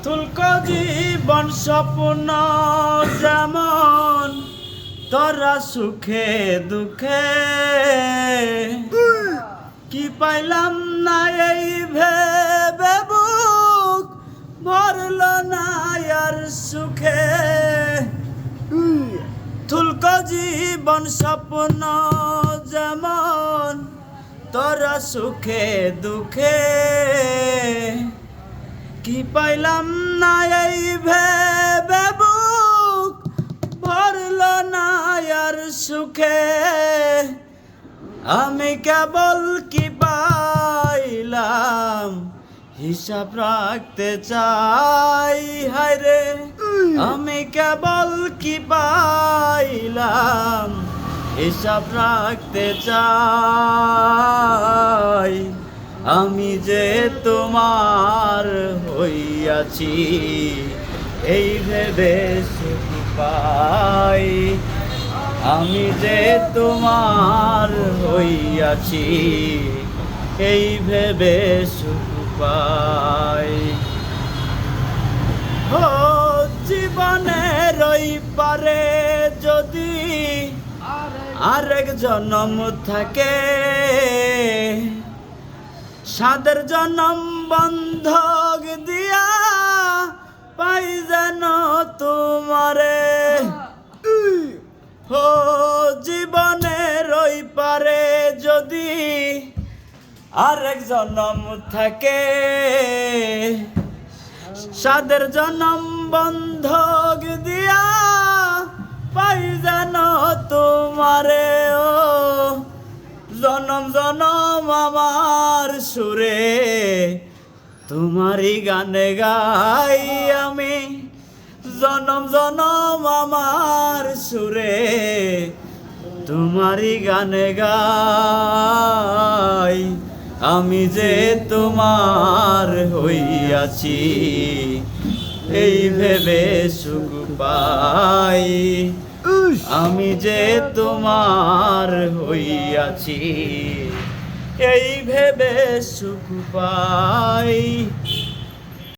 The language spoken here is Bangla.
তুলক জীবন স্বপ্ন যেমন তোরা সুখে দুঃখে কি পাইলাম না এই ভেবে বুক ভরল না আর সুখে তুলক জীবন স্বপ্ন যেমন তোরা সুখে দুঃখে কি পাইলাম না এই ভেবে বুক ভরল না আর সুখে আমি কেবল কি পাইলাম হিসাব রাখতে চাই হায় রে আমি কেবল কি পাইলাম হিসাব রাখতে চাই আমি যে তোমার হইয়াছি এই ভেবে সুখ পাই আমি যে তোমার হইয়াছি এই ভেবে সুখ পাই ও জীবনের ওই পারে যদি আরেক জন্ম থাকে সাদের জন্ম বন্ধক দিয়া পাই যেন তোমারে ও জীবনের ওই পারে যদি আরেক জন্ম থাকে সাদের জন্ম বন্ধক দিয়া পাই যেন তোমারে ও জনম জনম আমার সুরে তোমারই গানে গাই আমি জনম জনম আমার সুরে তোমারই গানে গাই আমি যে তোমার হইয়াছি এই ভেবে সুখ পাই আমি যে তোমার হইয়াছি এই ভেবে সুখ পাই।